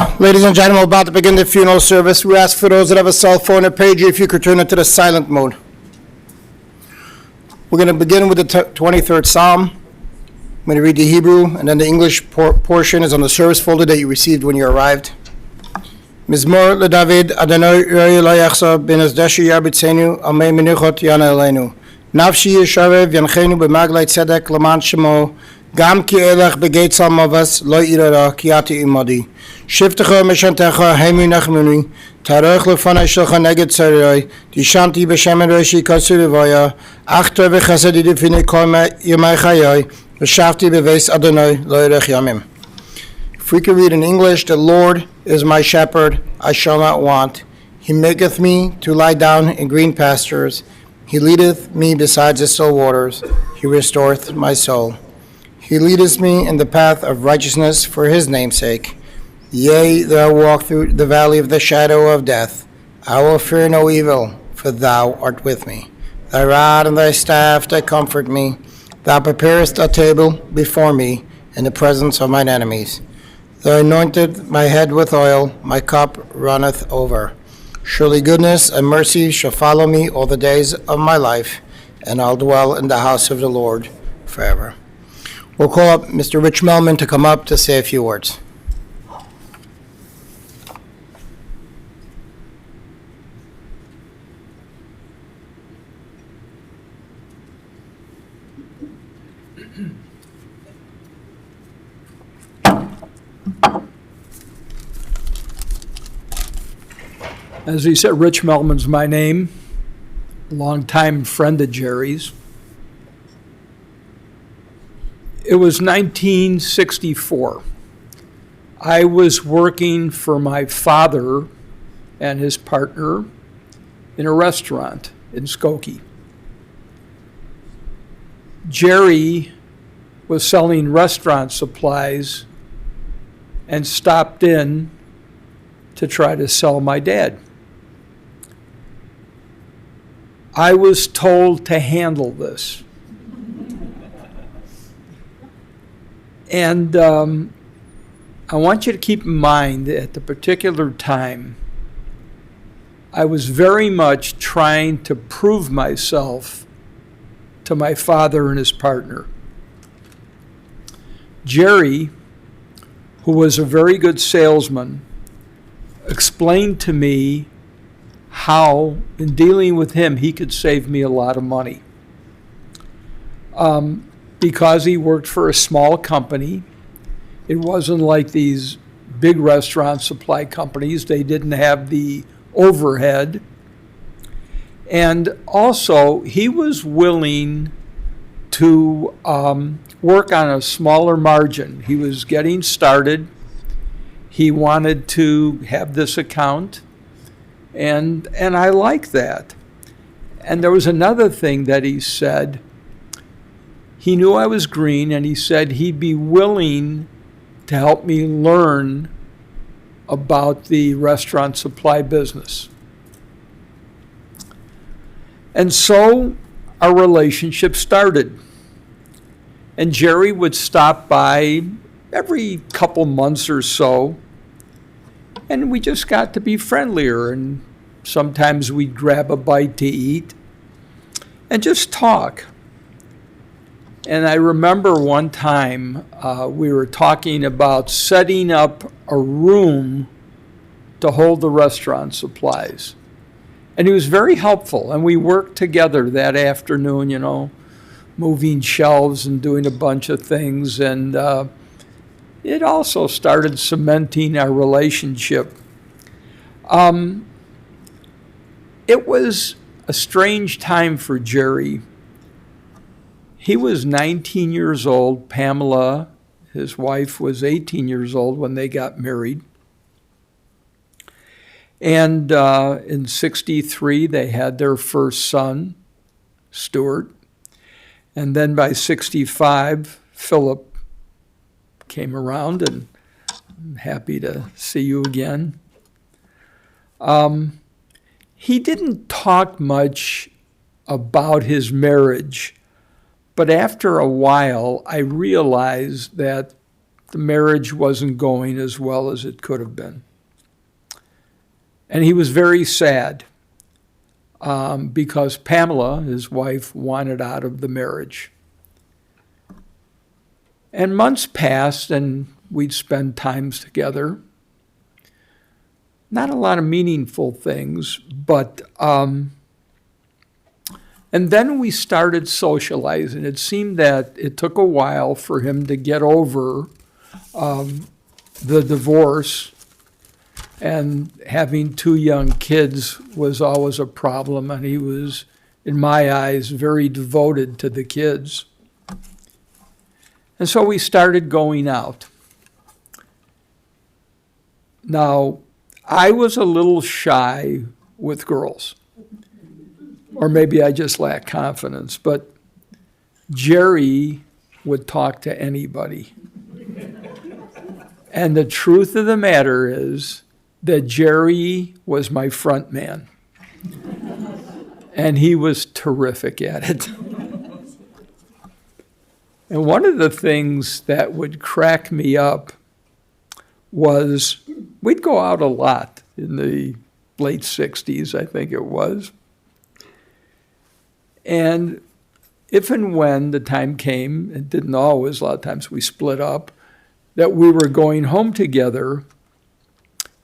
Ladies and gentlemen, we're about to begin the funeral service. We ask for those that have a cell phone or pager if you could turn it to the silent mode. We're going to begin with the 23rd Psalm. I'm going to read the Hebrew, and then the English portion is on the service folder that you received when you arrived. Mizmor LeDavid, Adonai Yireh Lo Yachzor, Ben Azdeshi Yarbitzenu, Amei Menuchot Yana Elenu. Nafshi Yesharev Yanchenu B'Maglei Tzedek L'man Shemo, Gam Ki Elech B'Geit Salmavas Lo Yirara Ki Ati Imadi. Shiftecha Meshantecha Hemi Nachmuni, Tarech Lefanei Shelcha Neged Tzarei, Dishanti B'Shem Roshi Kassu Levaya, Achta V'Chesed Yidifine Kol Yemei Chayai, V'Shavti B'Veis Adonai Lo Yirech Yamim. If we can read in English, the Lord is my shepherd, I shall not want. He maketh me to lie down in green pastures. He leadeth me beside the still waters. He restoreth my soul. He leadeth me in the path of righteousness for his name's sake. Yea, though I walk through the valley of the shadow of death, I will fear no evil, for thou art with me. Thy rod and thy staff, they comfort me. Thou preparest a table before me in the presence of mine enemies. Thou anointed my head with oil, my cup runneth over. Surely goodness and mercy shall follow me all the days of my life, and I'll dwell in the house of the Lord forever. We'll call up Mr. Rich Melman to come up to say a few words. As he said, Rich Melman's my name, longtime friend of Jerry's. It was 1964. I was working for my father and his partner in a restaurant in Skokie. Jerry was selling restaurant supplies and stopped in to try to sell my dad. I was told to handle this. And I want you to keep in mind that at the particular time, I was very much trying to prove myself to my father and his partner. Jerry, who was a very good salesman, explained to me how, in dealing with him, he could save me a lot of money. Because he worked for a small company, it wasn't like these big restaurant supply companies. They didn't have the overhead. And also, he was willing to work on a smaller margin. He was getting started. He wanted to have this account. And I like that. And there was another thing that he said. He knew I was green, and he said he'd be willing to help me learn about the restaurant supply business. And so our relationship started. And Jerry would stop by every couple months or so, and we just got to be friendlier, and sometimes we'd grab a bite to eat and just talk. And I remember one time we were talking about setting up a room to hold the restaurant supplies. And he was very helpful, and we worked together that afternoon, you know, moving shelves and doing a bunch of things, and it also started cementing our relationship. It was a strange time for Jerry. He was 19 years old. Pamela, his wife, was 18 years old when they got married. And in '63, they had their first son, Stuart. And then by '65, Philip came around, and I'm happy to see you again. He didn't talk much about his marriage, but after a while, I realized that the marriage wasn't going as well as it could have been. And he was very sad because Pamela, his wife, wanted out of the marriage. And months passed, and we'd spend times together. Not a lot of meaningful things, but and then we started socializing. It seemed that it took a while for him to get over the divorce, and having two young kids was always a problem, and he was, in my eyes, very devoted to the kids. And so we started going out. Now, I was a little shy with girls, or maybe I just lack confidence, but Jerry would talk to anybody. And the truth of the matter is that Jerry was my front man, and he was terrific at it. And one of the things that would crack me up was we'd go out a lot in the late 60s, I think it was. And if and when the time came, it didn't always, a lot of times we split up, that we were going home together,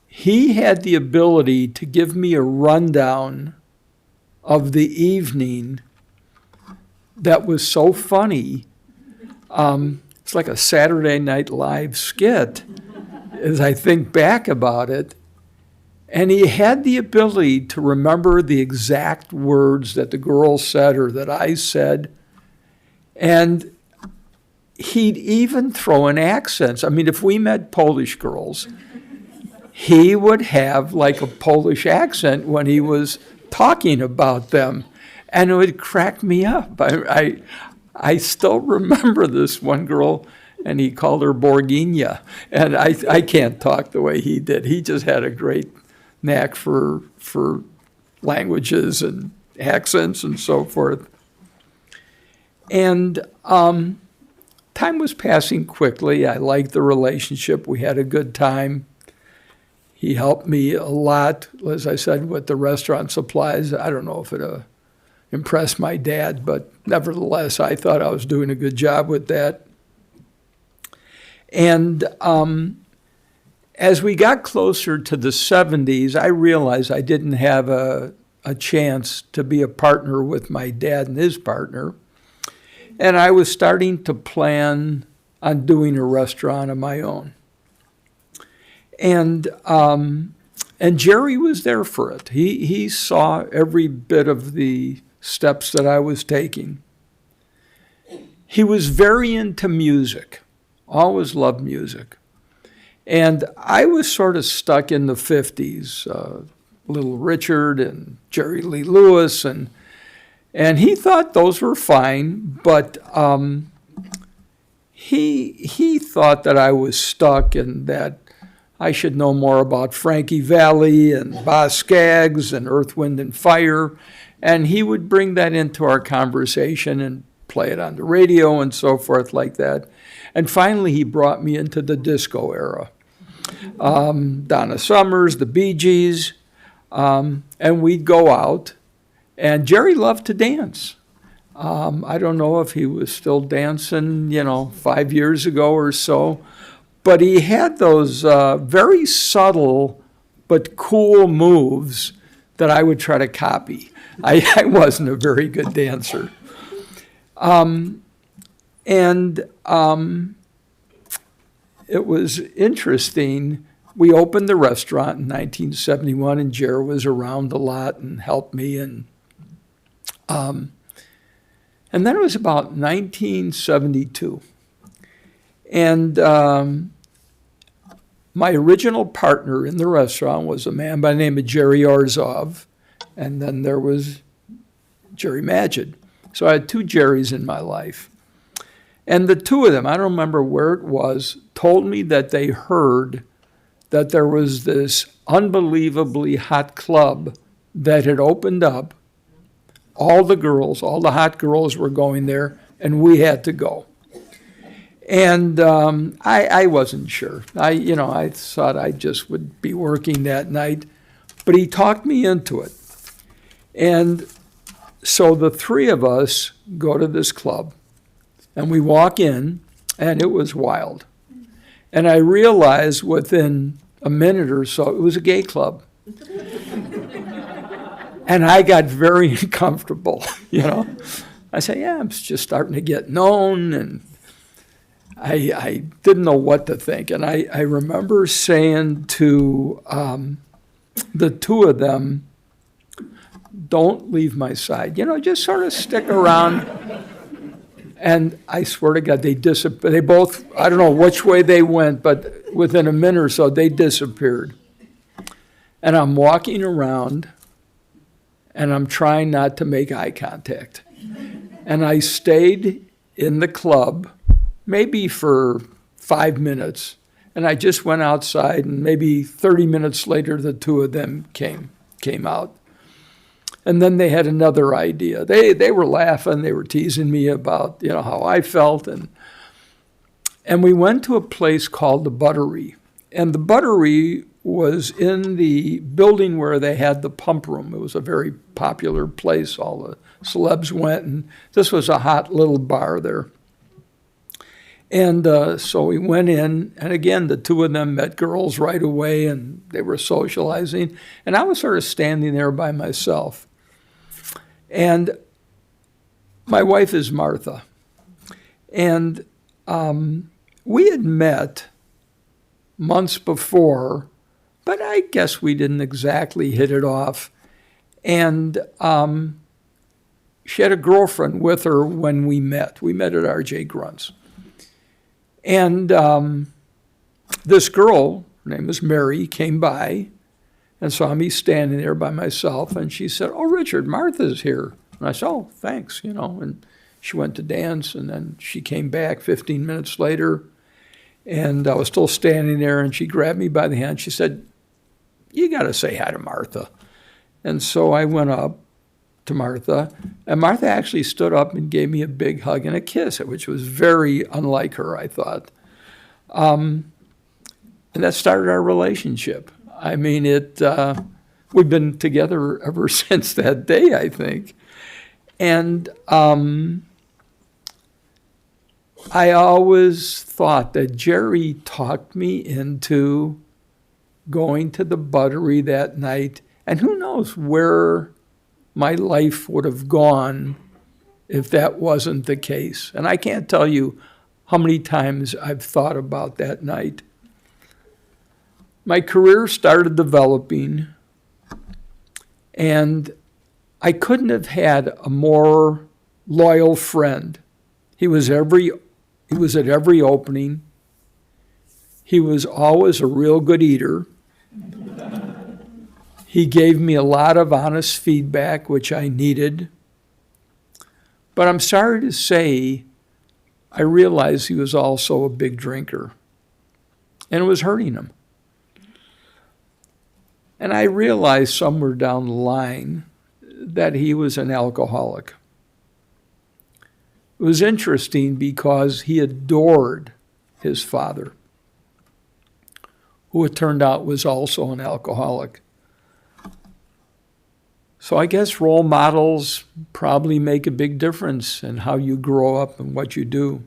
he had the ability to give me a rundown of the evening that was so funny. It's like a Saturday Night Live skit as I think back about it. And he had the ability to remember the exact words that the girl said or that I said. And he'd even throw in accents. I mean, if we met Polish girls, he would have like a Polish accent when he was talking about them. And it would crack me up. I still remember this one girl, and he called her Borginia. And I can't talk the way he did. He just had a great knack for languages and accents and so forth. And time was passing quickly. I liked the relationship. We had a good time. He helped me a lot, as I said, with the restaurant supplies. I don't know if it impressed my dad, but nevertheless, I thought I was doing a good job with that. And as we got closer to the 70s, I realized I didn't have a chance to be a partner with my dad and his partner. And I was starting to plan on doing a restaurant of my own. And Jerry was there for it. He saw every bit of the steps that I was taking. He was very into music, always loved music. And I was sort of stuck in the 50s, Little Richard and Jerry Lee Lewis, and he thought those were fine, but he thought that I was stuck and that I should know more about Frankie Valli and Boz Scaggs and Earth, Wind and Fire, and he would bring that into our conversation and play it on the radio and so forth like that. And finally, he brought me into the disco era. Donna Summers, the Bee Gees, and we'd go out, and Jerry loved to dance. I don't know if he was still dancing, 5 years ago or so, but he had those very subtle but cool moves that I would try to copy. I wasn't a very good dancer. It was interesting. We opened the restaurant in 1971, and Jerry was around a lot and helped me. And then it was about 1972. And my original partner in the restaurant was a man by the name of Jerry Orzov, and then there was Jerome Magid. So I had two Jerrys in my life. And the two of them, I don't remember where it was, told me that they heard that there was this unbelievably hot club that had opened up. All the hot girls were going there, and we had to go. And I wasn't sure. I thought I just would be working that night, but he talked me into it. And so the three of us go to this club, and we walk in, and it was wild. And I realized within a minute or so, it was a gay club. And I got very uncomfortable, I said, yeah, I'm just starting to get known, and I didn't know what to think. And I remember saying to the two of them, don't leave my side. Just sort of stick around. And I swear to God, they disappeared. They both, I don't know which way they went, but within a minute or so, they disappeared. And I'm walking around, and I'm trying not to make eye contact. And I stayed in the club maybe for 5 minutes. And I just went outside, and maybe 30 minutes later, the two of them came out. And then they had another idea. They were laughing. They were teasing me about, how I felt. And we went to a place called the Buttery. And the Buttery was in the building where they had the pump room. It was a very popular place. All the celebs went, and this was a hot little bar there. And so we went in, and again, the two of them met girls right away, and they were socializing. And I was sort of standing there by myself. And my wife is Martha. And we had met months before, but I guess we didn't exactly hit it off. And she had a girlfriend with her when we met. We met at R.J. Grunt's. And this girl, her name was Mary, came by and saw me standing there by myself, and she said, oh, Richard, Martha's here. And I said, oh, thanks, and she went to dance, and then she came back 15 minutes later, and I was still standing there, and she grabbed me by the hand. She said, you got to say hi to Martha. And so I went up to Martha, and Martha actually stood up and gave me a big hug and a kiss, which was very unlike her, I thought. And that started our relationship. I mean, we've been together ever since that day, I think. And I always thought that Jerry talked me into going to the Buttery that night, and who knows where my life would have gone if that wasn't the case. And I can't tell you how many times I've thought about that night. My career started developing, and I couldn't have had a more loyal friend. He was at every opening. He was always a real good eater. He gave me a lot of honest feedback, which I needed. But I'm sorry to say, I realized he was also a big drinker, and it was hurting him. And I realized somewhere down the line that he was an alcoholic. It was interesting because he adored his father, who it turned out was also an alcoholic. So I guess role models probably make a big difference in how you grow up and what you do.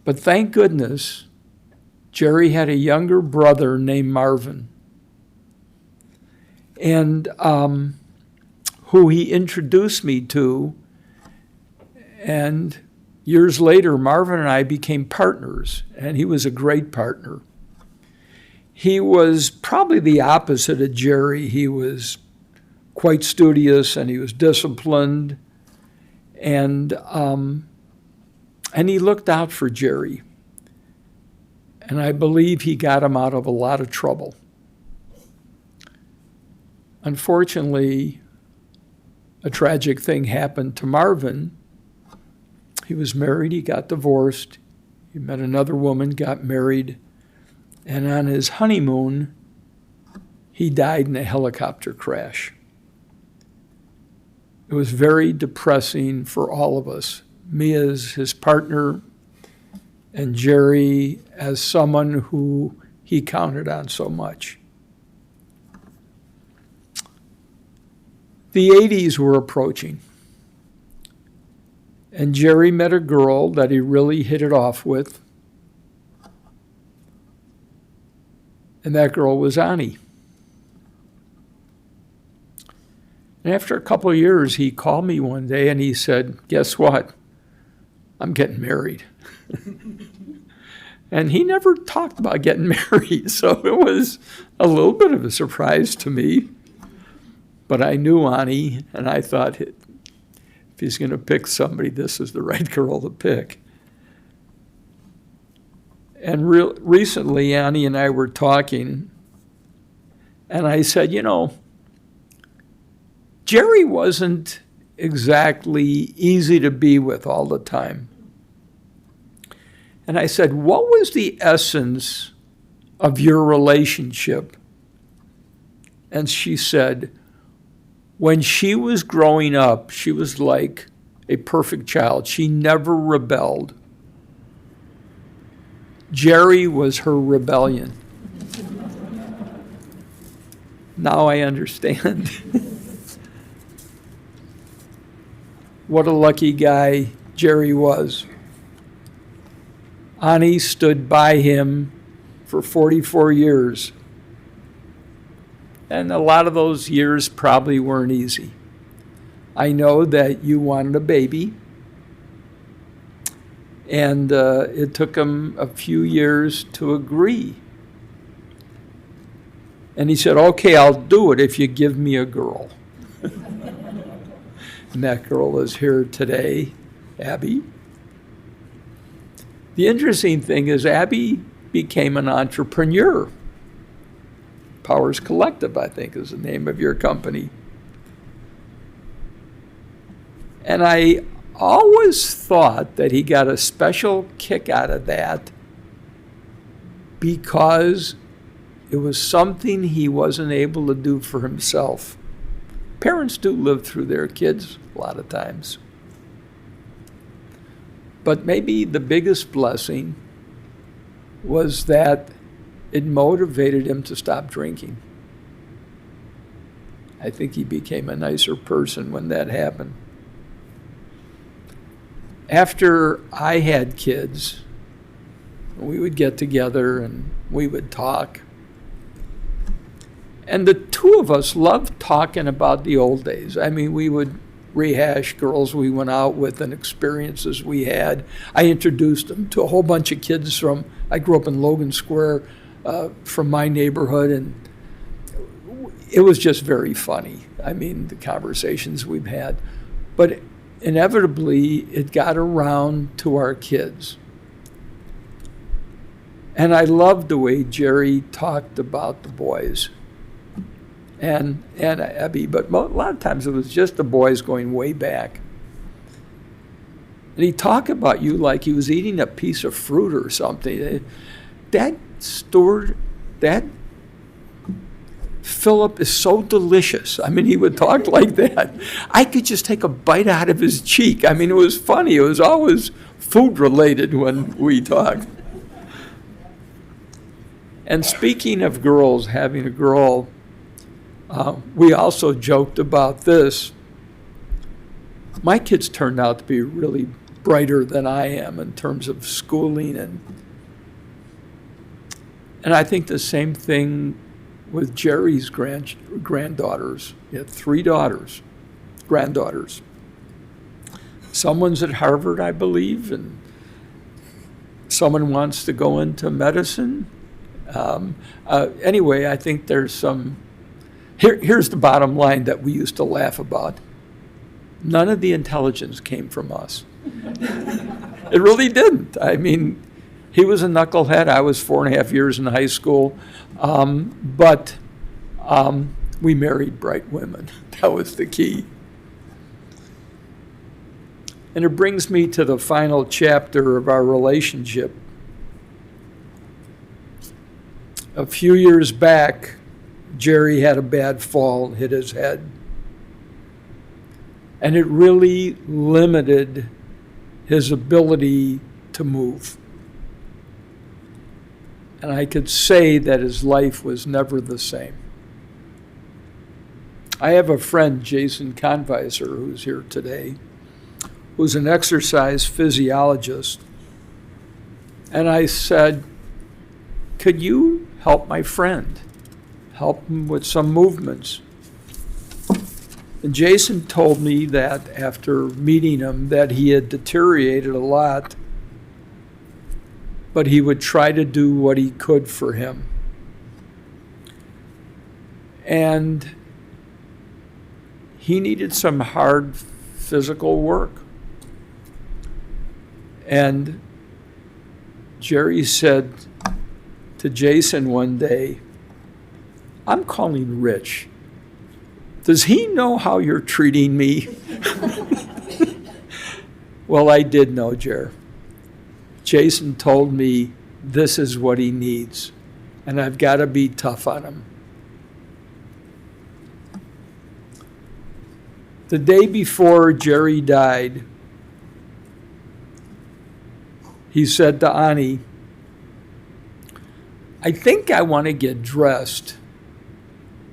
But thank goodness, Jerry had a younger brother named Marvin, and who he introduced me to. And years later, Marvin and I became partners, and he was a great partner. He was probably the opposite of Jerry. He was quite studious, and he was disciplined, and he looked out for Jerry. And I believe he got him out of a lot of trouble. Unfortunately, a tragic thing happened to Marvin. He was married, he got divorced, he met another woman, got married, and on his honeymoon, he died in a helicopter crash. It was very depressing for all of us. Me as his partner, and Jerry as someone who he counted on so much. The 80s were approaching, and Jerry met a girl that he really hit it off with, and that girl was Annie. And after a couple of years, he called me one day and he said, "Guess what? I'm getting married." And he never talked about getting married, so it was a little bit of a surprise to me. But I knew Annie, and I thought, if he's going to pick somebody, this is the right girl to pick. And recently, Annie and I were talking, and I said, Jerry wasn't exactly easy to be with all the time. And I said, what was the essence of your relationship? And she said, when she was growing up, she was like a perfect child. She never rebelled. Jerry was her rebellion. Now I understand. What a lucky guy Jerry was. Annie stood by him for 44 years. And a lot of those years probably weren't easy. I know that you wanted a baby. And it took him a few years to agree. And he said, okay, I'll do it if you give me a girl. And that girl is here today, Abby. The interesting thing is Abby became an entrepreneur. Powers Collective, I think, is the name of your company. And I always thought that he got a special kick out of that because it was something he wasn't able to do for himself. Parents do live through their kids a lot of times. But maybe the biggest blessing was that it motivated him to stop drinking. I think he became a nicer person when that happened. After I had kids, we would get together and we would talk. And the two of us loved talking about the old days. I mean, we would rehash girls we went out with and experiences we had. I introduced them to a whole bunch of kids I grew up in Logan Square, from my neighborhood, and it was just very funny. I mean, the conversations we've had. But inevitably, it got around to our kids. And I loved the way Jerry talked about the boys and Abby, but a lot of times it was just the boys going way back. And he'd talk about you like he was eating a piece of fruit or something. That Philip is so delicious. I mean, he would talk like that. I could just take a bite out of his cheek. I mean, it was funny. It was always food related when we talked. And speaking of girls, having a girl, we also joked about this. My kids turned out to be really brighter than I am in terms of schooling, and I think the same thing with Jerry's granddaughters. He had 3 granddaughters. Someone's at Harvard, I believe, and someone wants to go into medicine. Anyway, I think there's some. Here's the bottom line that we used to laugh about. None of the intelligence came from us. It really didn't. I mean, he was a knucklehead. I was 4.5 years in high school. But we married bright women. That was the key. And it brings me to the final chapter of our relationship. A few years back, Jerry had a bad fall, hit his head. And it really limited his ability to move. And I could say that his life was never the same. I have a friend, Jason Conviser, who's here today, who's an exercise physiologist. And I said, could you help my friend? Help him with some movements. And Jason told me that after meeting him that he had deteriorated a lot, but he would try to do what he could for him. And he needed some hard physical work. And Jerry said to Jason one day, I'm calling Rich. Does he know how you're treating me? Well, I did know, Jer. Jason told me this is what he needs, and I've got to be tough on him. The day before Jerry died, he said to Ani, I think I want to get dressed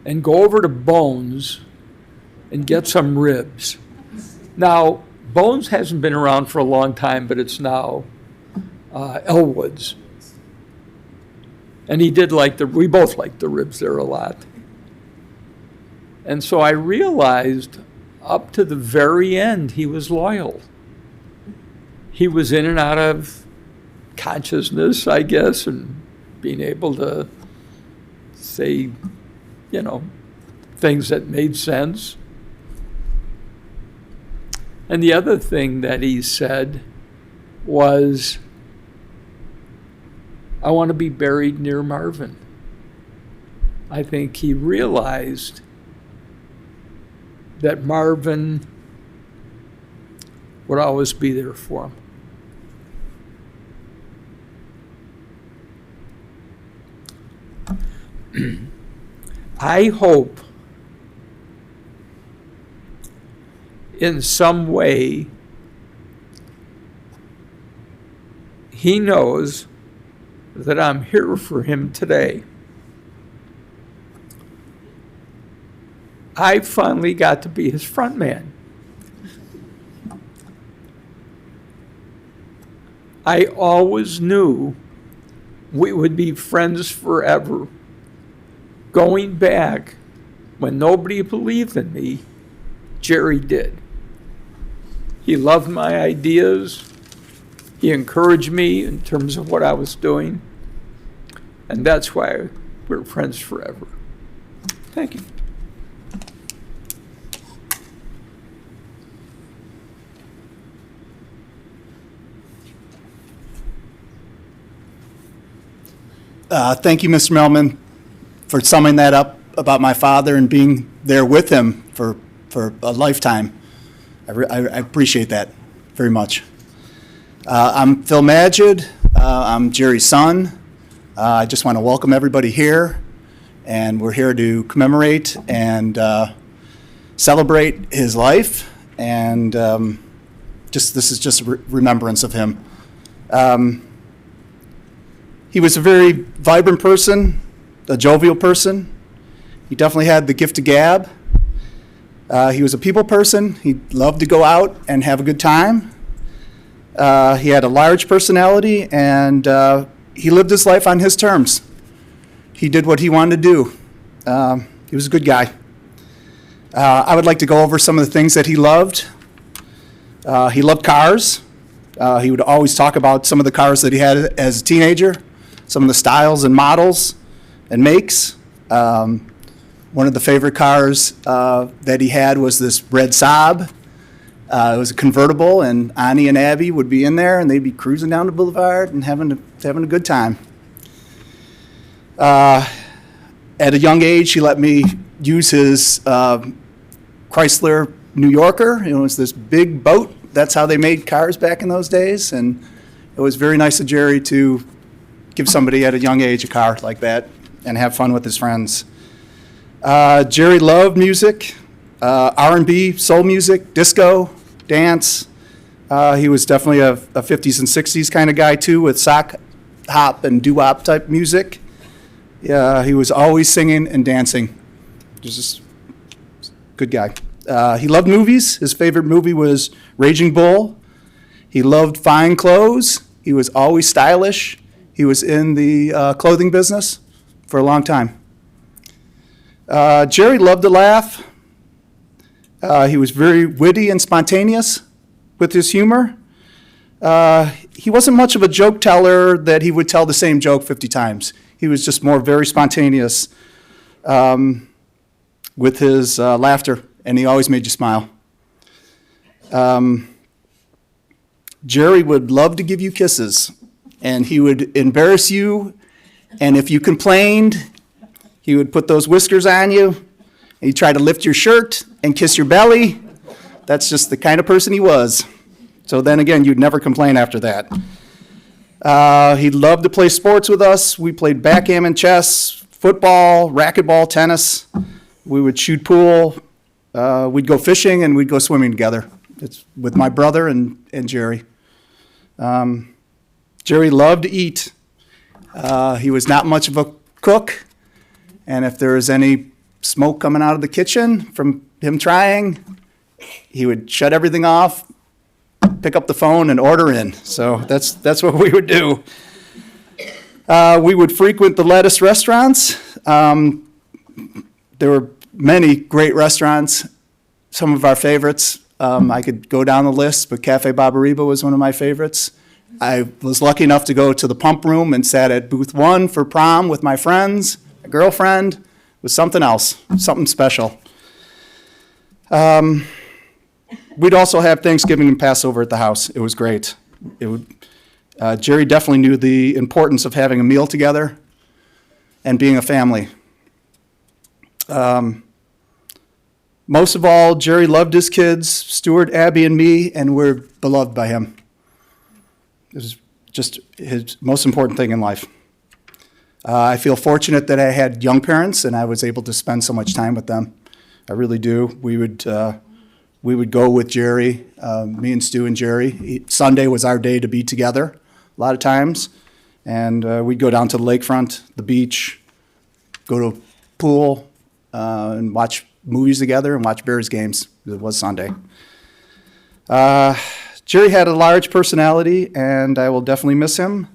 and go over to Bones and get some ribs. Now, Bones hasn't been around for a long time, but it's now Elwood's. And he did we both liked the ribs there a lot. And so I realized up to the very end, he was loyal. He was in and out of consciousness, I guess, and being able to say, things that made sense. And the other thing that he said was, I want to be buried near Marvin. I think he realized that Marvin would always be there for him. I hope in some way he knows that I'm here for him today. I finally got to be his front man. I always knew we would be friends forever. Going back, when nobody believed in me, Jerry did. He loved my ideas. He encouraged me in terms of what I was doing. And that's why we're friends forever. Thank you. Thank you, Mr. Melman, for summing that up about my father and being there with him for a lifetime. I appreciate that very much. I'm Phil Magid. I'm Jerry's son. I just want to welcome everybody here, and we're here to commemorate and celebrate his life, and this is just a remembrance of him. He was a very vibrant person, a jovial person. He definitely had the gift of gab. He was a people person. He loved to go out and have a good time. He had a large personality, and he lived his life on his terms. He did what he wanted to do. He was a good guy. I would like to go over some of the things that he loved. He loved cars. He would always talk about some of the cars that he had as a teenager, some of the styles and models and makes. One of the favorite cars that he had was this red Saab. It was a convertible, and Ani and Abby would be in there, and they'd be cruising down the boulevard and having a good time. At a young age, he let me use his Chrysler New Yorker. It was this big boat. That's how they made cars back in those days, and it was very nice of Jerry to give somebody at a young age a car like that and have fun with his friends. Jerry loved music, R&B, soul music, disco, dance. He was definitely a 50s and 60s kind of guy too, with sock hop and doo-wop type music. Yeah, he was always singing and dancing. Just a good guy. He loved movies. His favorite movie was Raging Bull. He loved fine clothes. He was always stylish. He was in the clothing business for a long time. Jerry loved to laugh. He was very witty and spontaneous with his humor. He wasn't much of a joke teller that he would tell the same joke 50 times. He was just more very spontaneous with his laughter, and he always made you smile. Jerry would love to give you kisses, and he would embarrass you, and if you complained, he would put those whiskers on you, and he'd try to lift your shirt and kiss your belly. That's just the kind of person he was. So then again, you'd never complain after that. He loved to play sports with us. We played backgammon, chess, football, racquetball, tennis. We would shoot pool. We'd go fishing, and we'd go swimming together. It's with my brother and Jerry. Jerry loved to eat. He was not much of a cook, and if there was any smoke coming out of the kitchen from him trying, he would shut everything off, pick up the phone, and order in. So that's what we would do. We would frequent the lettuce restaurants. There were many great restaurants, some of our favorites. I could go down the list, but Cafe Barbariba was one of my favorites. I was lucky enough to go to the Pump Room and sat at booth 1 for prom with my friends. A girlfriend. It was something else, something special. We'd also have Thanksgiving and Passover at the house. It was great. Jerry definitely knew the importance of having a meal together and being a family. Most of all, Jerry loved his kids, Stuart, Abby, and me, and we're beloved by him. It was just his most important thing in life. I feel fortunate that I had young parents and I was able to spend so much time with them. I really do. We would go with Jerry, me and Stu and Jerry. Sunday was our day to be together a lot of times. And we'd go down to the lakefront, the beach, go to a pool, and watch movies together and watch Bears games. It was Sunday. Jerry had a large personality, and I will definitely miss him.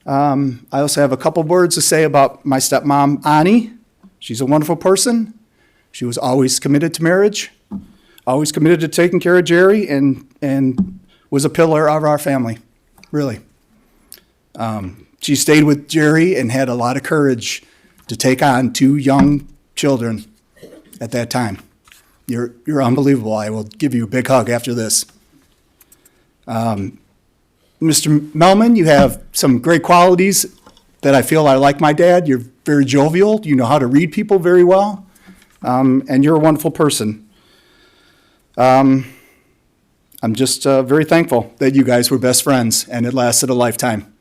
I also have a couple words to say about my stepmom, Annie. She's a wonderful person. She was always committed to marriage, always committed to taking care of Jerry, and was a pillar of our family, really. She stayed with Jerry and had a lot of courage to take on 2 young children at that time. You're unbelievable. I will give you a big hug after this. Mr. Melman, you have some great qualities that I feel are like my dad. You're very jovial. You know how to read people very well. And you're a wonderful person. I'm just very thankful that you guys were best friends and it lasted a lifetime.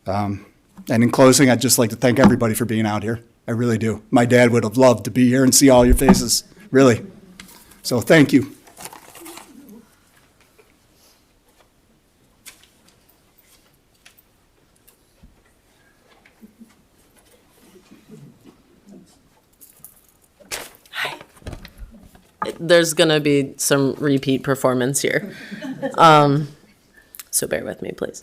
And in closing, I'd just like to thank everybody for being out here. I really do. My dad would have loved to be here and see all your faces, really. So thank you. There's going to be some repeat performance here. So bear with me, please.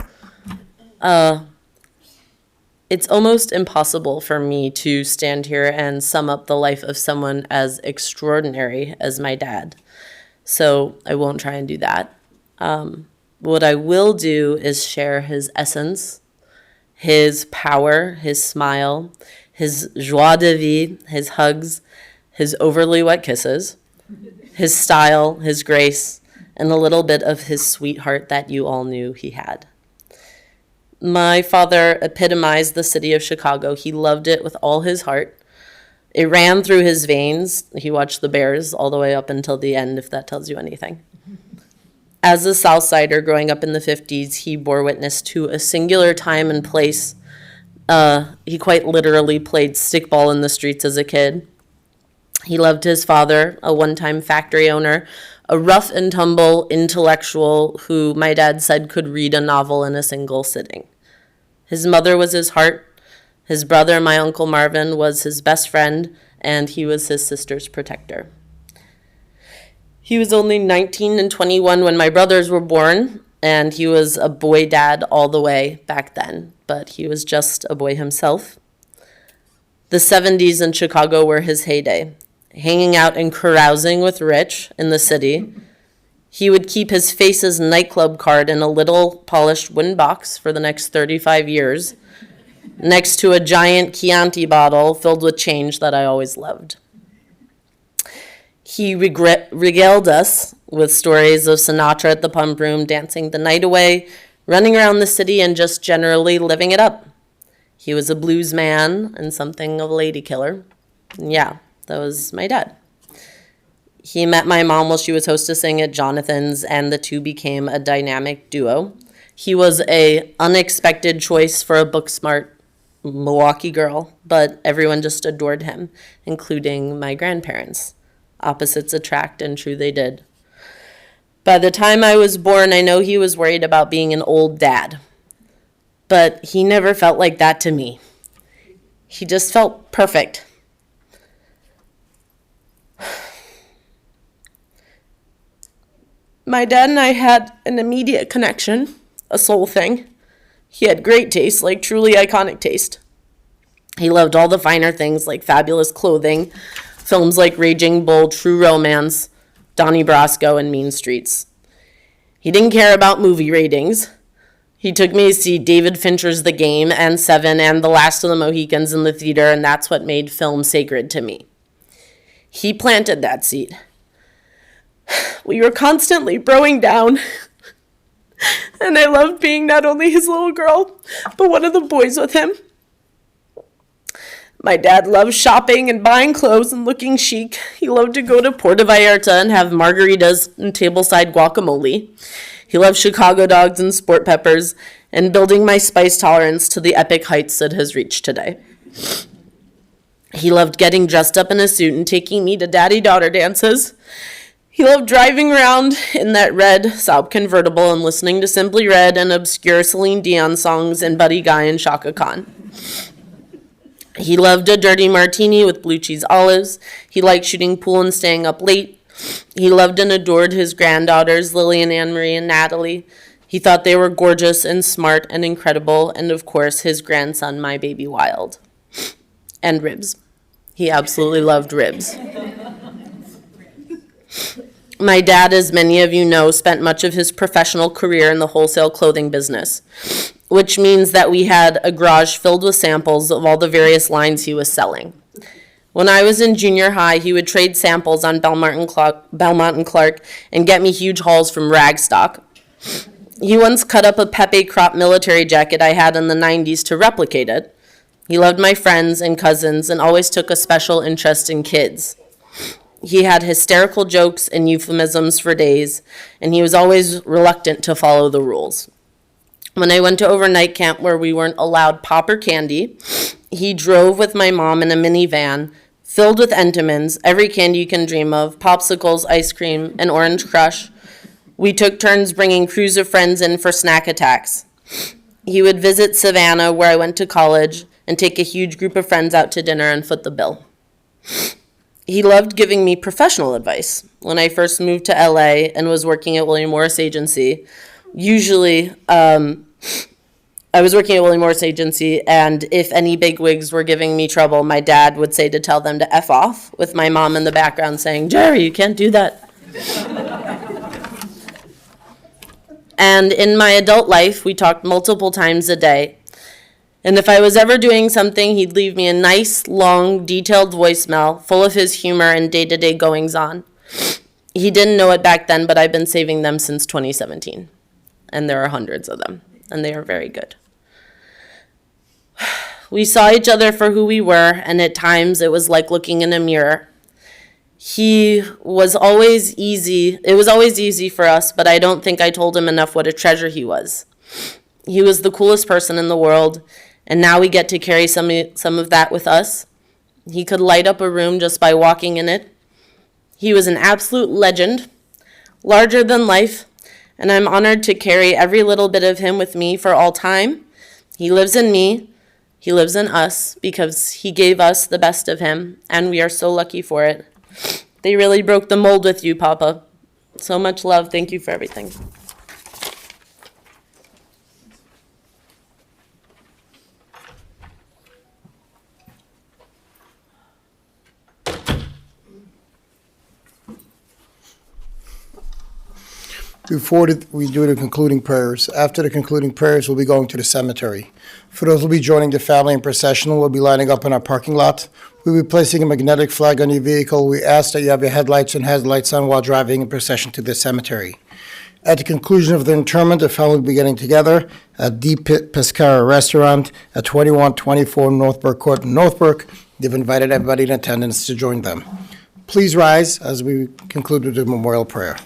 It's almost impossible for me to stand here and sum up the life of someone as extraordinary as my dad. So I won't try and do that. What I will do is share his essence, his power, his smile, his joie de vivre, his hugs, his overly wet kisses, his style, his grace, and a little bit of his sweetheart that you all knew he had. My father epitomized the city of Chicago. He loved it with all his heart. It ran through his veins. He watched the Bears all the way up until the end, if that tells you anything. As a South Sider growing up in the 50s, he bore witness to a singular time and place. He quite literally played stickball in the streets as a kid. He loved his father, a one-time factory owner, a rough and tumble intellectual who my dad said could read a novel in a single sitting. His mother was his heart. His brother, my Uncle Marvin, was his best friend, and he was his sister's protector. He was only 19 and 21 when my brothers were born, and he was a boy dad all the way back then, but he was just a boy himself. The 70s in Chicago were his heyday, hanging out and carousing with Rich in the city. He would keep his Faces nightclub card in a little polished wooden box for the next 35 years, next to a giant Chianti bottle filled with change that I always loved. He regaled us with stories of Sinatra at the pump room, dancing the night away, running around the city, and just generally living it up. He was a blues man and something of a lady killer. Yeah, that was my dad. He met my mom while she was hostessing at Jonathan's, and the two became a dynamic duo. He was an unexpected choice for a book-smart Milwaukee girl, but everyone just adored him, including my grandparents. Opposites attract, and true they did. By the time I was born, I know he was worried about being an old dad, but he never felt like that to me. He just felt perfect. My dad and I had an immediate connection, a soul thing. He had great taste, like truly iconic taste. He loved all the finer things like fabulous clothing, films like Raging Bull, True Romance, Donnie Brasco, and Mean Streets. He didn't care about movie ratings. He took me to see David Fincher's The Game and Seven and The Last of the Mohicans in the theater, and that's what made film sacred to me. He planted that seed. We were constantly broing down, and I loved being not only his little girl, but one of the boys with him. My dad loved shopping and buying clothes and looking chic. He loved to go to Puerto Vallarta and have margaritas and tableside guacamole. He loved Chicago dogs and sport peppers and building my spice tolerance to the epic heights it has reached today. He loved getting dressed up in a suit and taking me to daddy-daughter dances. He loved driving around in that red Saab convertible and listening to Simply Red and obscure Celine Dion songs and Buddy Guy and Chaka Khan. He loved a dirty martini with blue cheese olives. He liked shooting pool and staying up late. He loved and adored his granddaughters, Lillian, Anne-Marie, and Natalie. He thought they were gorgeous and smart and incredible, and of course, his grandson, my baby Wild. And ribs. He absolutely loved ribs. My dad, as many of you know, spent much of his professional career in the wholesale clothing business, which means that we had a garage filled with samples of all the various lines he was selling. When I was in junior high, he would trade samples on Belmont and Clark and get me huge hauls from Ragstock. He once cut up a Pepe crop military jacket I had in the 90s to replicate it. He loved my friends and cousins and always took a special interest in kids. He had hysterical jokes and euphemisms for days, and he was always reluctant to follow the rules. When I went to overnight camp where we weren't allowed pop or candy, he drove with my mom in a minivan filled with Entenmann's, every candy you can dream of, popsicles, ice cream, and Orange Crush. We took turns bringing crews of friends in for snack attacks. He would visit Savannah, where I went to college, and take a huge group of friends out to dinner and foot the bill. He loved giving me professional advice. When I first moved to LA and was working at William Morris Agency, I was working at William Morris Agency, and if any bigwigs were giving me trouble, my dad would say to tell them to F off, with my mom in the background saying, "Jerry, you can't do that." And in my adult life, we talked multiple times a day. And if I was ever doing something, he'd leave me a nice, long, detailed voicemail full of his humor and day-to-day goings-on. He didn't know it back then, but I've been saving them since 2017. And there are hundreds of them, and they are very good. We saw each other for who we were, and at times it was like looking in a mirror. It was always easy for us, but I don't think I told him enough what a treasure he was. He was the coolest person in the world, and now we get to carry some of that with us. He could light up a room just by walking in it. He was an absolute legend, larger than life, and I'm honored to carry every little bit of him with me for all time, He lives in me. He lives in us because he gave us the best of him, and we are so lucky for it. They really broke the mold with you, Papa. So much love. Thank you for everything. Before we do the concluding prayers, after the concluding prayers, we'll be going to the cemetery. For those who will be joining the family in procession, we'll be lining up in our parking lot. We'll be placing a magnetic flag on your vehicle. We ask that you have your headlights and headlights on while driving in procession to the cemetery. At the conclusion of the interment, the family will be getting together at Deep Pescara Restaurant at 2124 Northbrook Court in Northbrook. They've invited everybody in attendance to join them. Please rise as we conclude with the memorial prayer.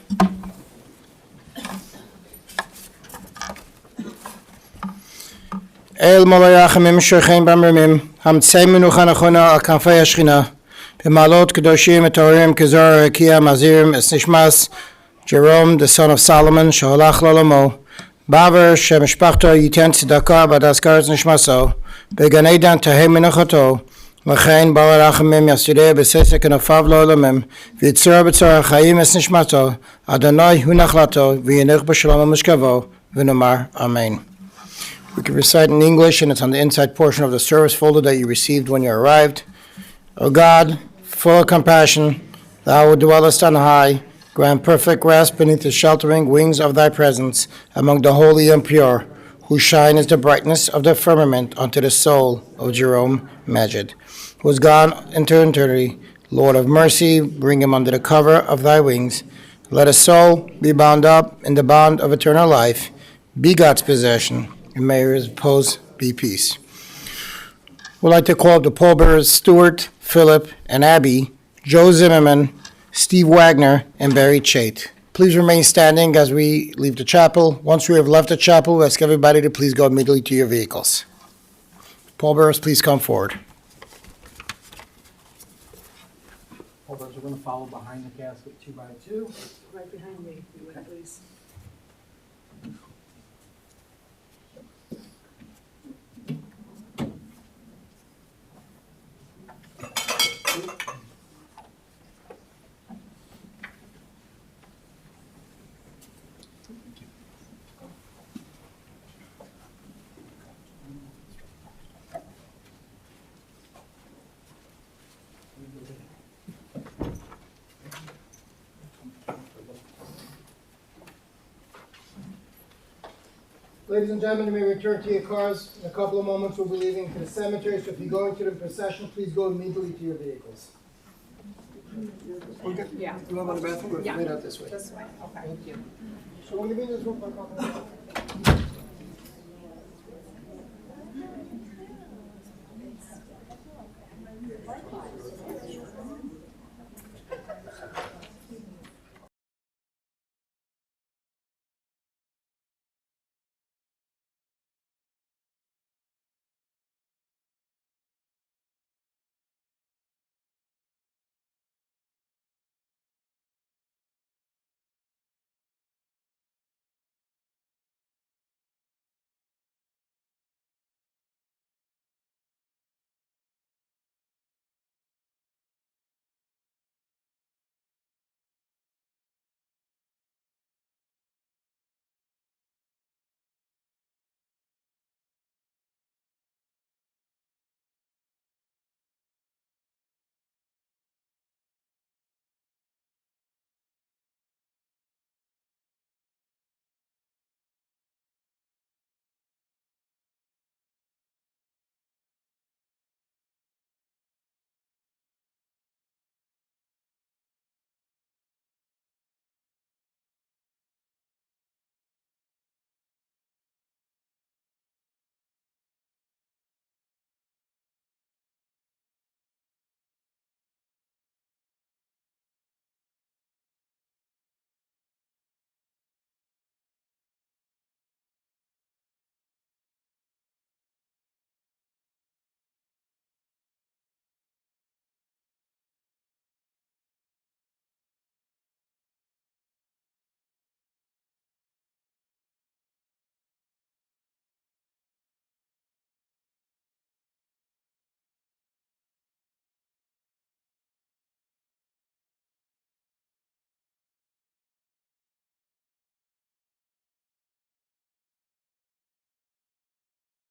אל מלא רחמים שוכן במרומים, המצא מנוחה נכונה על כנפי השכינה, במעלות קדושים וטהורים כזוהר הרקיע מזהירים את נשמת Jerome, the son of Solomon, שהולך לעולמו, בעבר שמשפחתו ייתן צדקה ותזכר את נשמתו, בגן עדן תהא מנוחתו, וכן בעל הרחמים יסתירהו בססק כנפיו לעולמים, ויצור בצור החיים את נשמתו, אדוני הוא נחלתו, וינוח בשלום ומשכבו, ונאמר אמן. We can recite in English, and it's on the inside portion of the service folder that you received when you arrived. O God, full of compassion, thou who dwellest on high, grant perfect rest beneath the sheltering wings of thy presence among the holy and pure, whose shine is the brightness of the firmament unto the soul of Jerome Magid, who is gone into eternity. Lord of mercy, bring him under the cover of thy wings. Let his soul be bound up in the bond of eternal life, be God's possession, and may his repose be peace. We'd like to call up the pallbearers Stuart, Philip, and Abby, Joe Zimmerman, Steve Wagner, and Barry Chait. Please remain standing as we leave the chapel. Once we have left the chapel, we ask everybody to please go immediately to your vehicles. Pallbearers, please come forward. Pallbearers are going to follow behind the casket 2 by 2. Right behind me, if you would, please. Ladies and gentlemen, you may return to your cars. In a couple of moments, we'll be leaving to the cemetery, so if you're going to the procession, please go immediately to your vehicles. Yeah. You want to go to the bathroom or Yeah. wait out this way? This way, okay. So we're leaving this room for a couple of minutes.